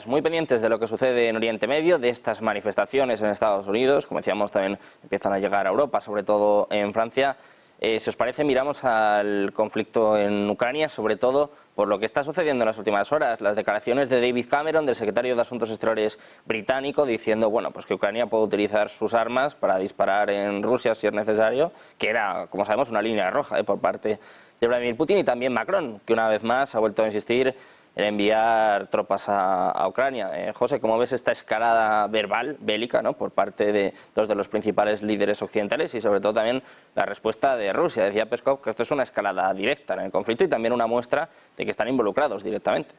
Muy pendientes de lo que sucede en Oriente Medio, de estas manifestaciones en Estados Unidos, como decíamos también empiezan a llegar a Europa, sobre todo en Francia. Si os parece, miramos al conflicto en Ucrania, sobre todo por lo que está sucediendo en las últimas horas, las declaraciones de David Cameron, del secretario de Asuntos Exteriores británico, diciendo bueno, pues que Ucrania puede utilizar sus armas para disparar en Rusia si es necesario, que era, como sabemos, una línea roja por parte de Vladimir Putin, y también Macron, que una vez más ha vuelto a insistir en enviar tropas a Ucrania. José, ¿cómo ves esta escalada verbal, bélica, ¿no?, por parte de dos de los principales líderes occidentales y sobre todo también la respuesta de Rusia? Decía Peskov que esto es una escalada directa en el conflicto y también una muestra de que están involucrados directamente.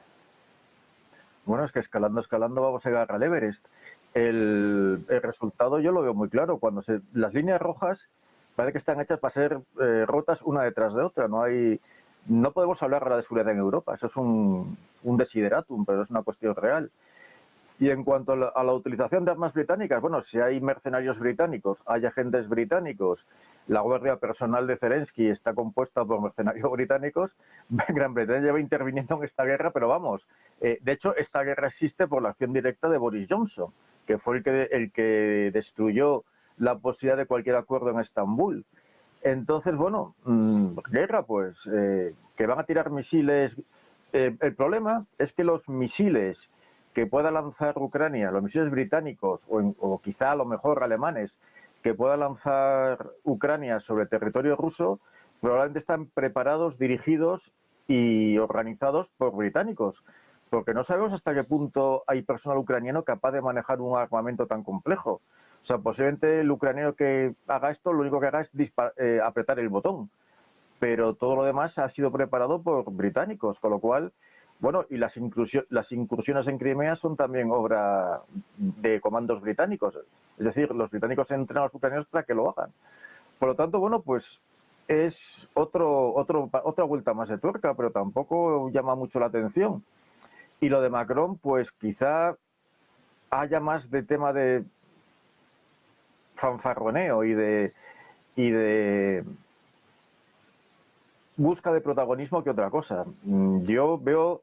Bueno, es que escalando vamos a llegar al Everest. El resultado yo lo veo muy claro. Las líneas rojas parece que están hechas para ser rotas una detrás de otra. No podemos hablar ahora de seguridad en Europa. Eso es un desideratum, pero es una cuestión real. Y en cuanto a la utilización de armas británicas, bueno, si hay mercenarios británicos, hay agentes británicos, la guardia personal de Zelensky está compuesta por mercenarios británicos, Gran Bretaña lleva interviniendo en esta guerra, pero vamos, de hecho, esta guerra existe por la acción directa de Boris Johnson, que fue el que destruyó la posibilidad de cualquier acuerdo en Estambul. Entonces, bueno, guerra, pues, que van a tirar misiles. El problema es que los misiles que pueda lanzar Ucrania, los misiles británicos o quizá a lo mejor alemanes, que pueda lanzar Ucrania sobre territorio ruso, probablemente están preparados, dirigidos y organizados por británicos, porque no sabemos hasta qué punto hay personal ucraniano capaz de manejar un armamento tan complejo. O sea, posiblemente el ucraniano que haga esto, lo único que haga es apretar el botón, pero todo lo demás ha sido preparado por británicos, con lo cual, bueno, y las incursiones en Crimea son también obra de comandos británicos, es decir, los británicos entrenan a los ucranianos para que lo hagan. Por lo tanto, bueno, pues es otra vuelta más de tuerca, pero tampoco llama mucho la atención. Y lo de Macron, pues quizá haya más de tema de fanfarroneo y de busca de protagonismo que otra cosa. Yo veo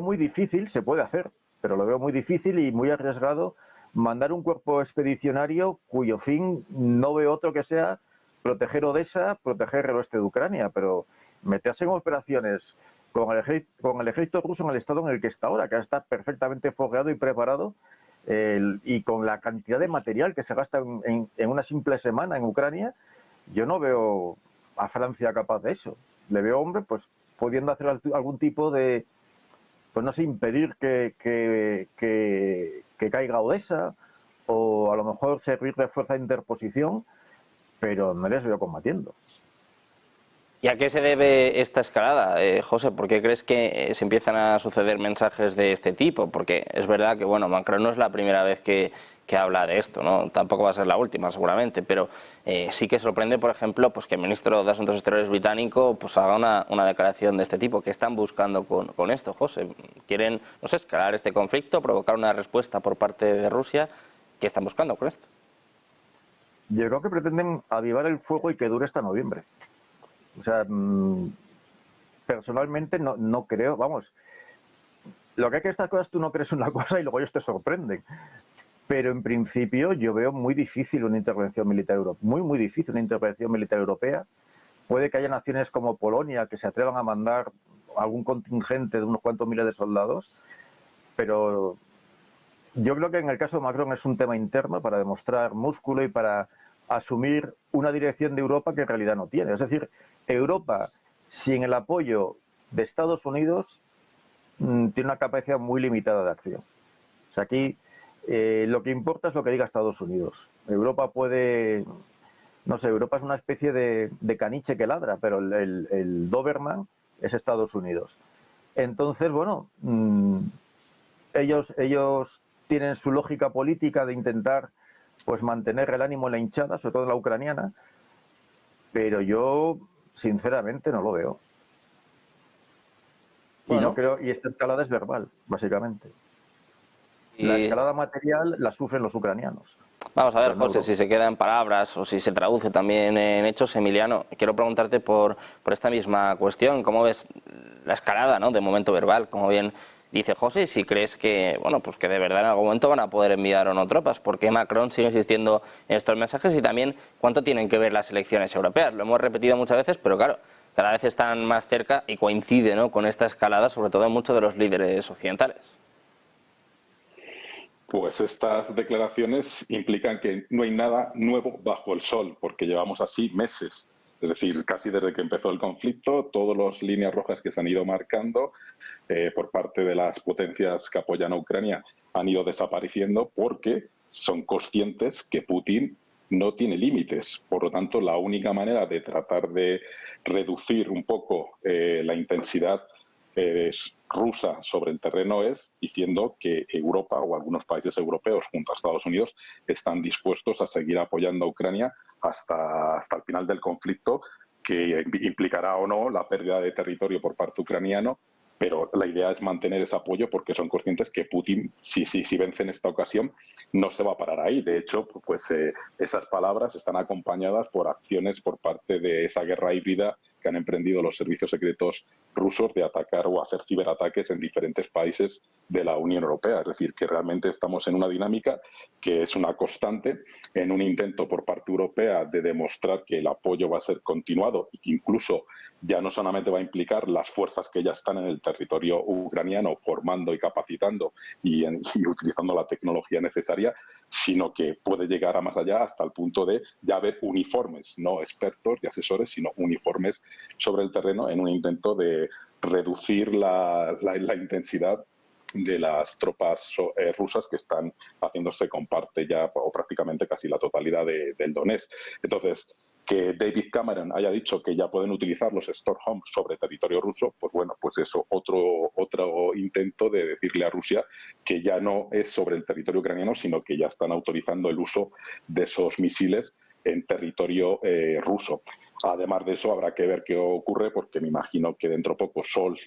muy difícil, se puede hacer, pero lo veo muy difícil y muy arriesgado mandar un cuerpo expedicionario cuyo fin no veo otro que sea proteger Odessa, proteger el oeste de Ucrania, pero meterse en operaciones con el ejército ruso en el estado en el que está ahora, que está perfectamente fogueado y preparado, y con la cantidad de material que se gasta en una simple semana en Ucrania, yo no veo a Francia capaz de eso. Le veo, hombre, pues pudiendo hacer algún tipo de, pues no sé, impedir que caiga Odessa, o a lo mejor servir de fuerza de interposición, pero no les veo combatiendo. ¿Y a qué se debe esta escalada, José? ¿Por qué crees que se empiezan a suceder mensajes de este tipo? Porque es verdad que, bueno, Macron no es la primera vez que habla de esto, ¿no? Tampoco va a ser la última, seguramente, pero sí que sorprende, por ejemplo, pues que el ministro de Asuntos Exteriores británico pues haga una declaración de este tipo. ¿Qué están buscando con esto, José? ¿Quieren, no sé, escalar este conflicto, provocar una respuesta por parte de Rusia? ¿Qué están buscando con esto? Yo creo que pretenden avivar el fuego y que dure hasta noviembre. O sea, personalmente no creo, vamos, lo que hay que estas cosas, tú no crees una cosa y luego ellos te sorprenden. Pero en principio yo veo muy difícil una intervención militar europea, muy difícil una intervención militar europea. Puede que haya naciones como Polonia que se atrevan a mandar algún contingente de unos cuantos miles de soldados, pero yo creo que en el caso de Macron es un tema interno para demostrar músculo y para asumir una dirección de Europa que en realidad no tiene. Es decir, Europa, sin el apoyo de Estados Unidos, tiene una capacidad muy limitada de acción. O sea, aquí lo que importa es lo que diga Estados Unidos. Europa puede, no sé, Europa es una especie de caniche que ladra, pero el Doberman es Estados Unidos. Entonces, bueno, ellos tienen su lógica política de intentar pues mantener el ánimo en la hinchada, sobre todo en la ucraniana, pero yo sinceramente no lo veo. Y no Bueno, creo, y esta escalada es verbal, básicamente. La y escalada material la sufren los ucranianos, vamos a ver, pero no José, Europa. si se queda en palabras o si se traduce también en hechos. Emiliano, quiero preguntarte por esta misma cuestión. ¿Cómo ves la escalada, ¿no?, de momento verbal? Como bien Dice José, si crees que, bueno, pues que de verdad en algún momento van a poder enviar o no tropas, ¿por qué Macron sigue insistiendo en estos mensajes? Y también, ¿cuánto tienen que ver las elecciones europeas? Lo hemos repetido muchas veces, pero claro, cada vez están más cerca y coincide, ¿no?, con esta escalada, sobre todo en muchos de los líderes occidentales. Pues estas declaraciones implican que no hay nada nuevo bajo el sol, porque llevamos así meses. Es decir, casi desde que empezó el conflicto, todas las líneas rojas que se han ido marcando por parte de las potencias que apoyan a Ucrania han ido desapareciendo porque son conscientes que Putin no tiene límites. Por lo tanto, la única manera de tratar de reducir un poco la intensidad rusa sobre el terreno es diciendo que Europa o algunos países europeos junto a Estados Unidos están dispuestos a seguir apoyando a Ucrania hasta el final del conflicto, que implicará o no la pérdida de territorio por parte ucraniano, pero la idea es mantener ese apoyo porque son conscientes que Putin, si vence en esta ocasión, no se va a parar ahí. De hecho, pues esas palabras están acompañadas por acciones por parte de esa guerra híbrida que han emprendido los servicios secretos rusos de atacar o hacer ciberataques en diferentes países de la Unión Europea. Es decir, que realmente estamos en una dinámica que es una constante en un intento por parte europea de demostrar que el apoyo va a ser continuado y que incluso ya no solamente va a implicar las fuerzas que ya están en el territorio ucraniano formando y capacitando y utilizando la tecnología necesaria, sino que puede llegar a más allá hasta el punto de ya haber uniformes, no expertos y asesores, sino uniformes sobre el terreno en un intento de reducir la intensidad de las tropas rusas que están haciéndose con parte ya o prácticamente casi la totalidad del Donetsk. Entonces, que David Cameron haya dicho que ya pueden utilizar los Storm sobre territorio ruso, pues bueno, pues eso, otro intento de decirle a Rusia que ya no es sobre el territorio ucraniano, sino que ya están autorizando el uso de esos misiles en territorio ruso. Además de eso, habrá que ver qué ocurre, porque me imagino que dentro de poco Scholz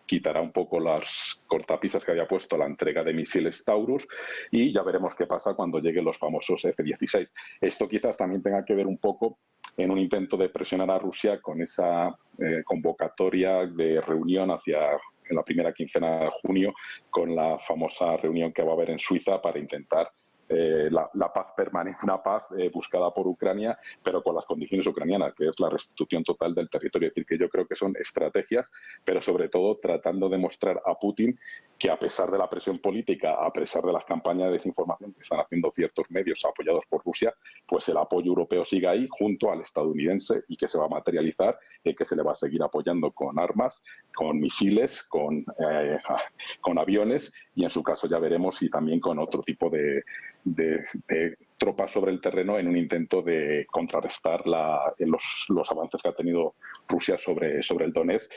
quitará un poco las cortapisas que había puesto a la entrega de misiles Taurus y ya veremos qué pasa cuando lleguen los famosos F-16. Esto quizás también tenga que ver un poco en un intento de presionar a Rusia con esa convocatoria de reunión en la primera quincena de junio, con la famosa reunión que va a haber en Suiza para intentar la paz permanente, una paz buscada por Ucrania, pero con las condiciones ucranianas, que es la restitución total del territorio. Es decir, que yo creo que son estrategias, pero sobre todo tratando de mostrar a Putin que a pesar de la presión política, a pesar de las campañas de desinformación que están haciendo ciertos medios apoyados por Rusia, pues el apoyo europeo sigue ahí junto al estadounidense y que se va a materializar, que se le va a seguir apoyando con armas, con misiles, con aviones y en su caso ya veremos y también con otro tipo de tropas sobre el terreno en un intento de contrarrestar los avances que ha tenido Rusia sobre el Donetsk,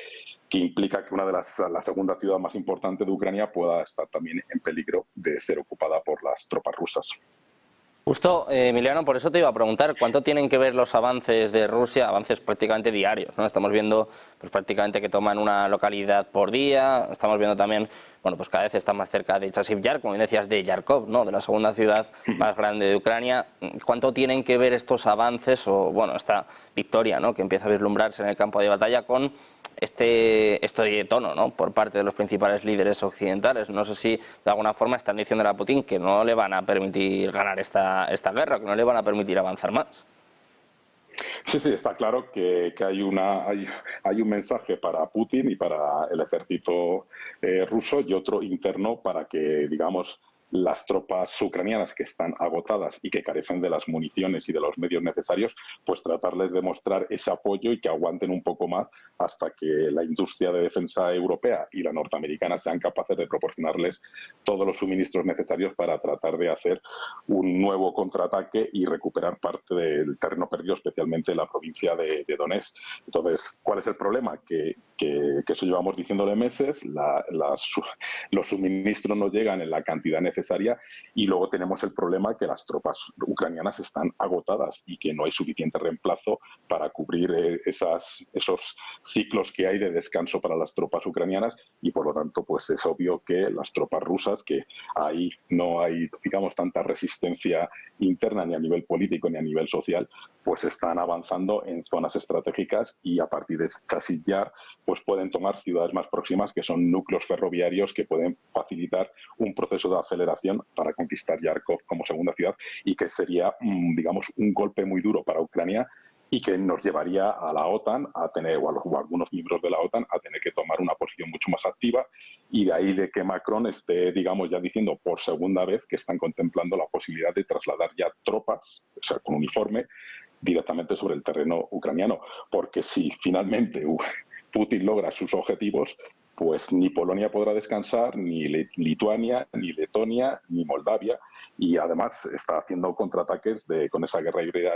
que implica que la segunda ciudad más importante de Ucrania pueda estar también en peligro de ser ocupada por las tropas rusas. Justo, Emiliano, por eso te iba a preguntar, ¿cuánto tienen que ver los avances de Rusia, avances prácticamente diarios, ¿no? Estamos viendo pues prácticamente que toman una localidad por día, estamos viendo también, bueno, pues cada vez están más cerca de Chasiv Yar, como decías, de Yarkov, ¿no?, de la segunda ciudad más grande de Ucrania. ¿Cuánto tienen que ver estos avances o, bueno, esta victoria, ¿no?, que empieza a vislumbrarse en el campo de batalla con este tono, ¿no?, por parte de los principales líderes occidentales? No sé si de alguna forma están diciendo a Putin que no le van a permitir ganar esta guerra, que no le van a permitir avanzar más. Sí, está claro que hay un mensaje para Putin y para el ejército ruso y otro interno para que, digamos, las tropas ucranianas que están agotadas y que carecen de las municiones y de los medios necesarios, pues tratarles de mostrar ese apoyo y que aguanten un poco más hasta que la industria de defensa europea y la norteamericana sean capaces de proporcionarles todos los suministros necesarios para tratar de hacer un nuevo contraataque y recuperar parte del terreno perdido, especialmente la provincia de Donetsk. Entonces, ¿cuál es el problema? Que eso llevamos diciéndole meses, los suministros no llegan en la cantidad necesaria necesaria, y luego tenemos el problema que las tropas ucranianas están agotadas y que no hay suficiente reemplazo para cubrir esos ciclos que hay de descanso para las tropas ucranianas, y por lo tanto pues es obvio que las tropas rusas, que ahí no hay, digamos, tanta resistencia interna ni a nivel político ni a nivel social, pues están avanzando en zonas estratégicas, y a partir de Chasiv Yar pues pueden tomar ciudades más próximas, que son núcleos ferroviarios que pueden facilitar un proceso de aceleración para conquistar Yarkov como segunda ciudad, y que sería, digamos, un golpe muy duro para Ucrania, y que nos llevaría a la OTAN a tener, o a algunos miembros de la OTAN, a tener que tomar una posición mucho más activa, y de ahí de que Macron esté, digamos, ya diciendo por segunda vez que están contemplando la posibilidad de trasladar ya tropas, o sea, con uniforme, directamente sobre el terreno ucraniano, porque si finalmente Putin logra sus objetivos, pues ni Polonia podrá descansar, ni Lituania, ni Letonia, ni Moldavia, y además está haciendo contraataques con esa guerra híbrida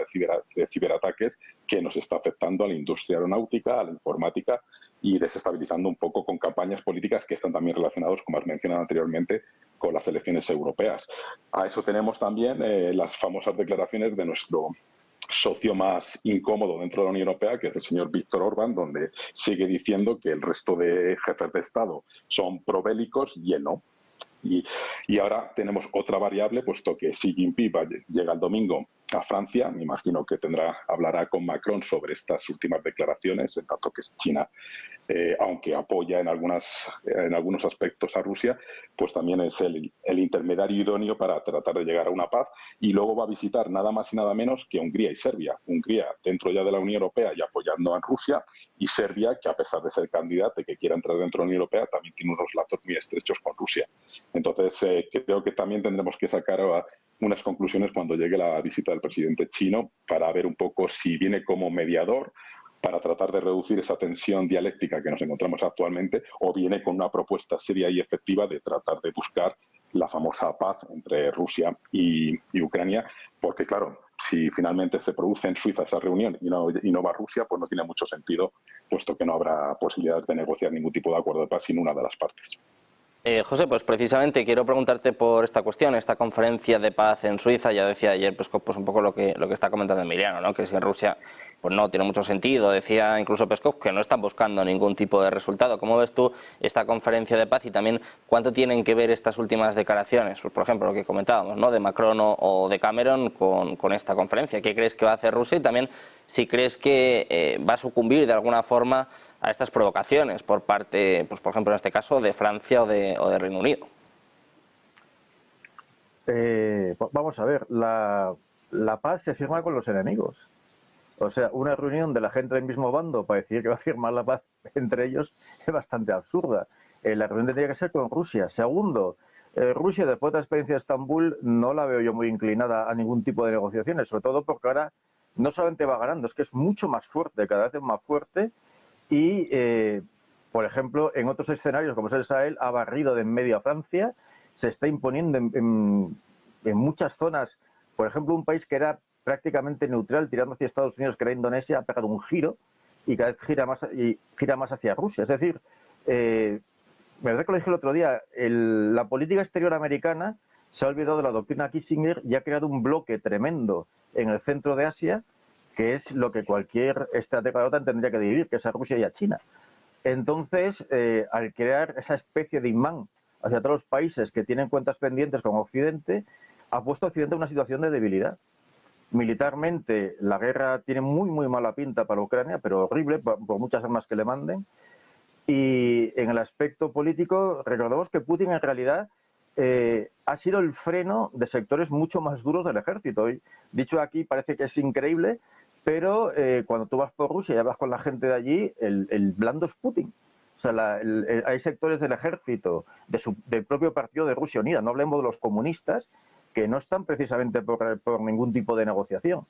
de ciberataques que nos está afectando a la industria aeronáutica, a la informática, y desestabilizando un poco con campañas políticas que están también relacionadas, como has mencionado anteriormente, con las elecciones europeas. A eso tenemos también las famosas declaraciones de nuestro socio más incómodo dentro de la Unión Europea, que es el señor Víctor Orbán, donde sigue diciendo que el resto de jefes de Estado son probélicos y él no. Y ahora tenemos otra variable, puesto que Xi Jinping llega el domingo a Francia. Me imagino que hablará con Macron sobre estas últimas declaraciones, en tanto que China, aunque apoya en algunos aspectos a Rusia, pues también es el intermediario idóneo para tratar de llegar a una paz. Y luego va a visitar nada más y nada menos que Hungría y Serbia. Hungría dentro ya de la Unión Europea y apoyando a Rusia, y Serbia, que a pesar de ser candidata y que quiera entrar dentro de la Unión Europea, también tiene unos lazos muy estrechos con Rusia. Entonces, creo que también tendremos que sacar unas conclusiones cuando llegue la visita del presidente chino, para ver un poco si viene como mediador para tratar de reducir esa tensión dialéctica que nos encontramos actualmente, o viene con una propuesta seria y efectiva de tratar de buscar la famosa paz entre Rusia y Ucrania, porque claro, si finalmente se produce en Suiza esa reunión y no va a Rusia, pues no tiene mucho sentido, puesto que no habrá posibilidades de negociar ningún tipo de acuerdo de paz sin una de las partes. José, pues precisamente quiero preguntarte por esta cuestión, esta conferencia de paz en Suiza. Ya decía ayer Peskov pues un poco lo que está comentando Emiliano, ¿no? Que si en Rusia pues no tiene mucho sentido. Decía incluso Peskov que no están buscando ningún tipo de resultado. ¿Cómo ves tú esta conferencia de paz, y también cuánto tienen que ver estas últimas declaraciones, por ejemplo lo que comentábamos, ¿no?, de Macron o de Cameron con esta conferencia? ¿Qué crees que va a hacer Rusia? Y también si crees que va a sucumbir de alguna forma a estas provocaciones por parte, pues por ejemplo en este caso, de Francia o de Reino Unido. Vamos a ver, la paz se firma con los enemigos. O sea, una reunión de la gente del mismo bando para decir que va a firmar la paz entre ellos es bastante absurda. La reunión tendría que ser con Rusia. Segundo, Rusia, después de la experiencia de Estambul, no la veo yo muy inclinada a ningún tipo de negociaciones, sobre todo porque ahora no solamente va ganando, es que es mucho más fuerte, cada vez es más fuerte. Y, por ejemplo, en otros escenarios, como es el Sahel, ha barrido de en medio a Francia, se está imponiendo en muchas zonas. Por ejemplo, un país que era prácticamente neutral, tirando hacia Estados Unidos, que era Indonesia, ha pegado un giro y cada vez gira más hacia Rusia. Es decir, me parece que lo dije el otro día, la política exterior americana se ha olvidado de la doctrina Kissinger y ha creado un bloque tremendo en el centro de Asia, que es lo que cualquier estratega de la OTAN tendría que dividir, que es a Rusia y a China. Entonces, al crear esa especie de imán hacia todos los países que tienen cuentas pendientes con Occidente, ha puesto a Occidente en una situación de debilidad. Militarmente, la guerra tiene muy, muy mala pinta para Ucrania, pero horrible, por muchas armas que le manden. Y en el aspecto político, recordemos que Putin en realidad ha sido el freno de sectores mucho más duros del ejército. Y, dicho aquí, parece que es increíble, pero cuando tú vas por Rusia y vas con la gente de allí, el blando es Putin. O sea, hay sectores del ejército, del propio partido de Rusia Unida, no hablemos de los comunistas, que no están precisamente por ningún tipo de negociación.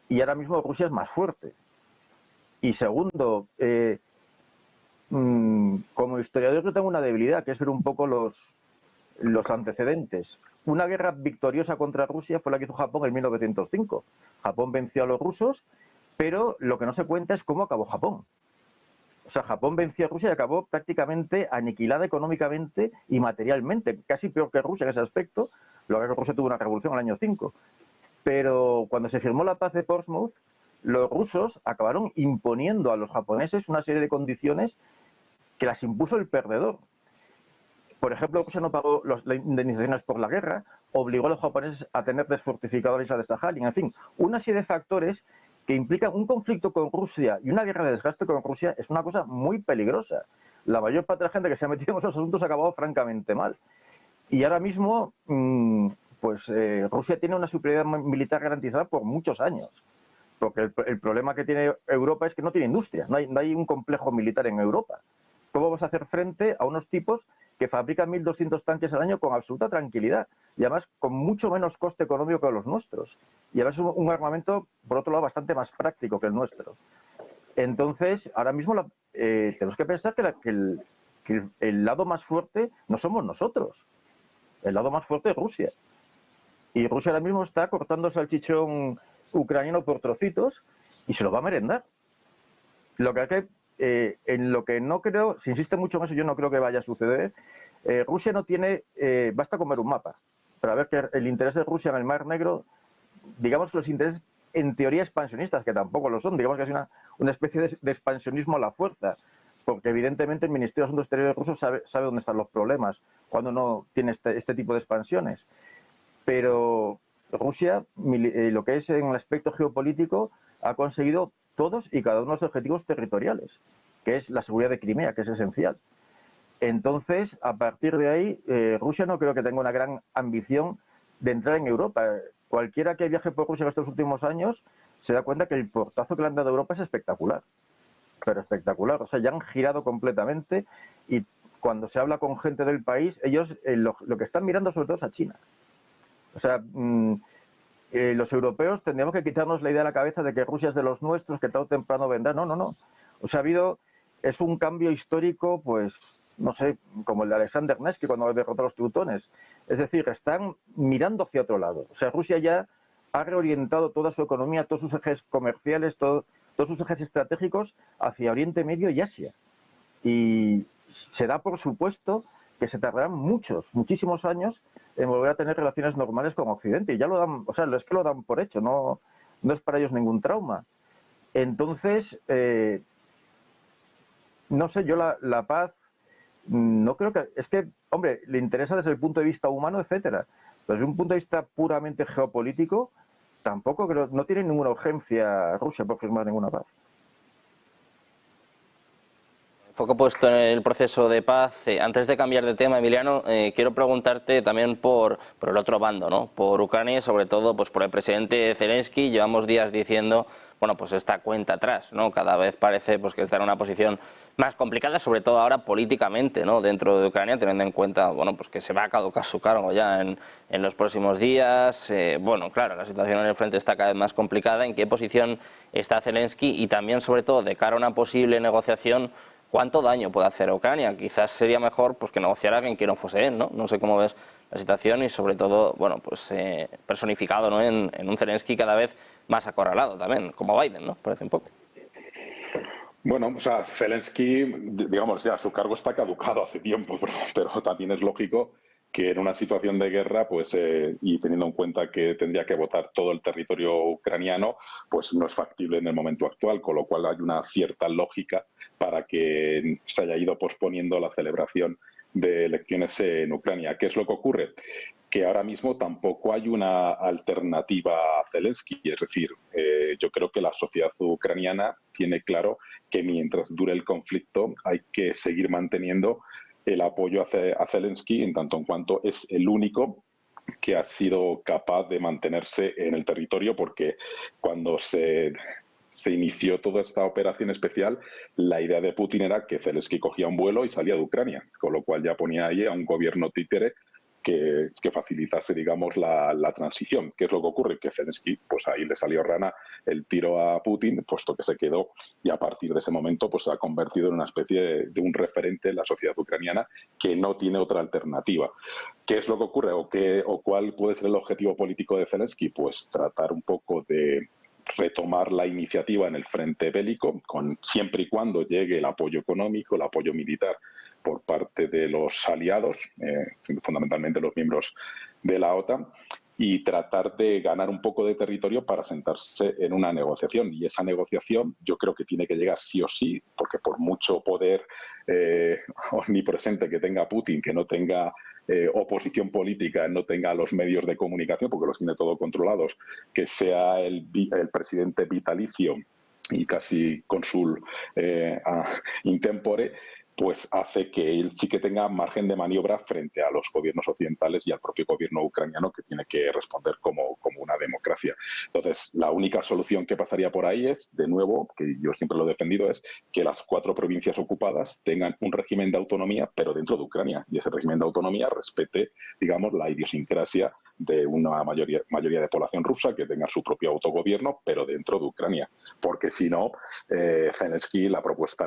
Y ahora mismo Rusia es más fuerte. Y segundo, como historiador yo tengo una debilidad, que es ver un poco los antecedentes. Una guerra victoriosa contra Rusia fue la que hizo Japón en 1905. Japón venció a los rusos, pero lo que no se cuenta es cómo acabó Japón. O sea, Japón venció a Rusia y acabó prácticamente aniquilada económicamente y materialmente, casi peor que Rusia en ese aspecto, lo que Rusia tuvo una revolución en el año 5. Pero cuando se firmó la paz de Portsmouth, los rusos acabaron imponiendo a los japoneses una serie de condiciones que las impuso el perdedor. Por ejemplo, Rusia no pagó las indemnizaciones por la guerra, obligó a los japoneses a tener desfortificado la isla de Sajalín, en fin, una serie de factores que implican un conflicto con Rusia y una guerra de desgaste con Rusia es una cosa muy peligrosa. La mayor parte de la gente que se ha metido en esos asuntos ha acabado francamente mal. Y ahora mismo, Rusia tiene una superioridad militar garantizada por muchos años. Porque el problema que tiene Europa es que no tiene industria, no hay un complejo militar en Europa. ¿Cómo vamos a hacer frente a unos tipos que fabrican 1.200 tanques al año con absoluta tranquilidad y además con mucho menos coste económico que los nuestros? Y además es un armamento, por otro lado, bastante más práctico que el nuestro. Entonces, ahora mismo tenemos que pensar que el lado más fuerte no somos nosotros. El lado más fuerte es Rusia. Y Rusia ahora mismo está cortando el salchichón ucraniano por trocitos y se lo va a merendar. Lo que en lo que no creo, se insiste mucho en eso, yo no creo que vaya a suceder. Rusia no tiene, basta con ver un mapa para ver que el interés de Rusia en el Mar Negro, digamos que los intereses en teoría expansionistas, que tampoco lo son, digamos que es una especie de expansionismo a la fuerza, porque evidentemente el Ministerio de Asuntos Exteriores ruso sabe dónde están los problemas cuando no tiene este tipo de expansiones. Pero Rusia, lo que es en el aspecto geopolítico, ha conseguido todos y cada uno de los objetivos territoriales, que es la seguridad de Crimea, que es esencial. Entonces, a partir de ahí, Rusia no creo que tenga una gran ambición de entrar en Europa. Cualquiera que viaje por Rusia en estos últimos años se da cuenta que el portazo que le han dado a Europa es espectacular, pero espectacular. O sea, ya han girado completamente y cuando se habla con gente del país, ellos lo que están mirando sobre todo es a China. O sea, los europeos tendríamos que quitarnos la idea de la cabeza de que Rusia es de los nuestros, que tarde o temprano vendrá. No, no, no. O sea, es un cambio histórico, pues, no sé, como el de Alexander Nevsky cuando derrotó a los teutones. Es decir, están mirando hacia otro lado. O sea, Rusia ya ha reorientado toda su economía, todos sus ejes comerciales, todos sus ejes estratégicos hacia Oriente Medio y Asia. Y se da por supuesto que se tardarán muchísimos años en volver a tener relaciones normales con Occidente. Y ya lo dan, o sea, es que lo dan por hecho, no es para ellos ningún trauma. Entonces, no sé, yo la paz, no creo que... Es que, hombre, le interesa desde el punto de vista humano, etcétera. Pero desde un punto de vista puramente geopolítico, tampoco creo, no tiene ninguna urgencia Rusia por firmar ninguna paz. Foco puesto en el proceso de paz. Antes de cambiar de tema, Emiliano, quiero preguntarte también por el otro bando, ¿no? Por Ucrania y sobre todo pues por el presidente Zelensky. Llevamos días diciendo, bueno, pues esta cuenta atrás, ¿no? Cada vez parece pues que está en una posición más complicada, sobre todo ahora políticamente, ¿no? Dentro de Ucrania, teniendo en cuenta, bueno, pues que se va a caducar su cargo ya en los próximos días. Bueno, claro, la situación en el frente está cada vez más complicada. ¿En qué posición está Zelensky? Y también, sobre todo, de cara a una posible negociación, ¿cuánto daño puede hacer a Ucrania? Quizás sería mejor pues que negociara alguien que no fuese él, ¿no? No sé cómo ves la situación y sobre todo, bueno, pues personificado, ¿no? en un Zelensky cada vez más acorralado también, como Biden, ¿no? Parece un poco. Bueno, o sea, Zelensky, digamos, ya su cargo está caducado hace tiempo, pero también es lógico que en una situación de guerra, pues, y teniendo en cuenta que tendría que votar todo el territorio ucraniano, pues no es factible en el momento actual, con lo cual hay una cierta lógica para que se haya ido posponiendo la celebración de elecciones en Ucrania. ¿Qué es lo que ocurre? Que ahora mismo tampoco hay una alternativa a Zelensky, es decir, yo creo que la sociedad ucraniana tiene claro que mientras dure el conflicto hay que seguir manteniendo el apoyo a Zelensky en tanto en cuanto es el único que ha sido capaz de mantenerse en el territorio, porque cuando se inició toda esta operación especial, la idea de Putin era que Zelensky cogía un vuelo y salía de Ucrania, con lo cual ya ponía ahí a un gobierno títere que facilitase, digamos, la transición. ¿Qué es lo que ocurre? Que Zelensky, pues ahí le salió rana el tiro a Putin, puesto que se quedó, y a partir de ese momento pues se ha convertido en una especie de un referente en la sociedad ucraniana que no tiene otra alternativa. ¿Qué es lo que ocurre o cuál puede ser el objetivo político de Zelensky? Pues tratar un poco de retomar la iniciativa en el frente bélico, siempre y cuando llegue el apoyo económico, el apoyo militar por parte de los aliados, fundamentalmente los miembros de la OTAN, y tratar de ganar un poco de territorio para sentarse en una negociación. Y esa negociación yo creo que tiene que llegar sí o sí, porque por mucho poder omnipresente que tenga Putin, que no tenga oposición política, no tenga los medios de comunicación, porque los tiene todo controlados, que sea el presidente vitalicio y casi cónsul intempore, pues hace que él sí que tenga margen de maniobra frente a los gobiernos occidentales y al propio gobierno ucraniano, que tiene que responder como una democracia. Entonces, la única solución que pasaría por ahí es, de nuevo, que yo siempre lo he defendido, es que las 4 provincias ocupadas tengan un régimen de autonomía, pero dentro de Ucrania, y ese régimen de autonomía respete, digamos, la idiosincrasia de una mayoría de población rusa, que tenga su propio autogobierno, pero dentro de Ucrania. Porque si no, Zelensky, el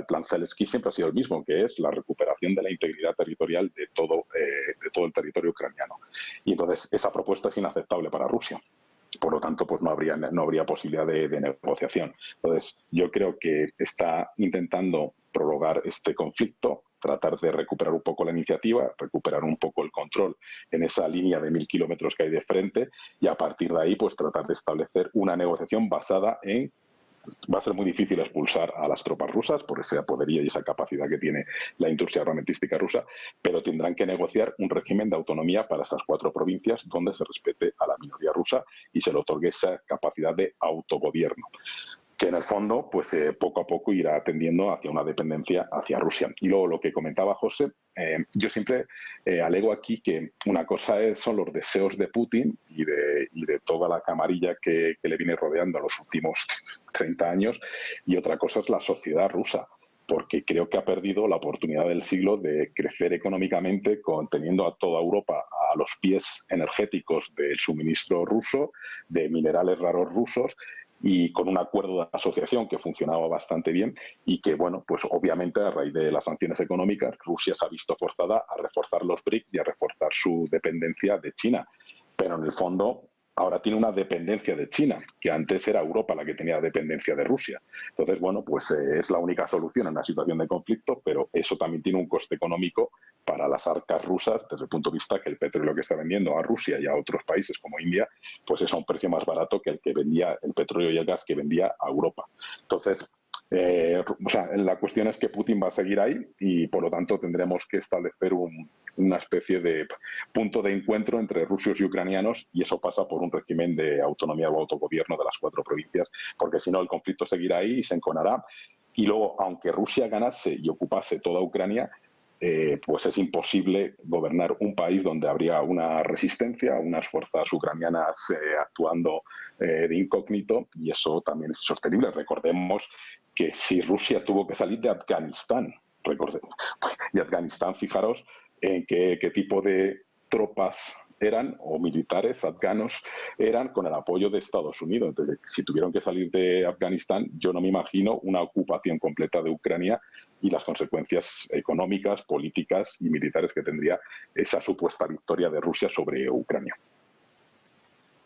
plan Zelensky siempre ha sido el mismo, que es la recuperación de la integridad territorial de todo el territorio ucraniano. Y entonces esa propuesta es inaceptable para Rusia. Por lo tanto, pues no habría posibilidad de negociación. Entonces, yo creo que está intentando prorrogar este conflicto, tratar de recuperar un poco la iniciativa, recuperar un poco el control en esa línea de 1000 kilómetros que hay de frente, y a partir de ahí, pues tratar de establecer una negociación basada en... Va a ser muy difícil expulsar a las tropas rusas por ese poderío y esa capacidad que tiene la industria armamentística rusa, pero tendrán que negociar un régimen de autonomía para esas 4 provincias donde se respete a la minoría rusa y se le otorgue esa capacidad de autogobierno, que en el fondo, pues poco a poco irá tendiendo hacia una dependencia hacia Rusia. Y luego lo que comentaba José, yo siempre alego aquí que una cosa son los deseos de Putin y de toda la camarilla que le viene rodeando en los últimos 30 años, y otra cosa es la sociedad rusa, porque creo que ha perdido la oportunidad del siglo de crecer económicamente, teniendo a toda Europa a los pies energéticos del suministro ruso, de minerales raros rusos, y con un acuerdo de asociación que funcionaba bastante bien, y que, bueno, pues obviamente a raíz de las sanciones económicas, Rusia se ha visto forzada a reforzar los BRICS y a reforzar su dependencia de China. Pero en el fondo ahora tiene una dependencia de China, que antes era Europa la que tenía dependencia de Rusia. Entonces, bueno, pues es la única solución en una situación de conflicto, pero eso también tiene un coste económico para las arcas rusas, desde el punto de vista que el petróleo que está vendiendo a Rusia y a otros países como India, pues es a un precio más barato que el que vendía el petróleo y el gas que vendía a Europa. Entonces, la cuestión es que Putin va a seguir ahí, y por lo tanto tendremos que establecer una especie de punto de encuentro entre rusos y ucranianos, y eso pasa por un régimen de autonomía o autogobierno de las 4 provincias, porque si no el conflicto seguirá ahí y se enconará. Y luego, aunque Rusia ganase y ocupase toda Ucrania, pues es imposible gobernar un país donde habría una resistencia, unas fuerzas ucranianas actuando de incógnito, y eso también es insostenible. Recordemos que si Rusia tuvo que salir de Afganistán, y Afganistán, fijaros en qué tipo de tropas eran, o militares afganos eran, con el apoyo de Estados Unidos. Entonces, si tuvieron que salir de Afganistán, yo no me imagino una ocupación completa de Ucrania y las consecuencias económicas, políticas y militares que tendría esa supuesta victoria de Rusia sobre Ucrania.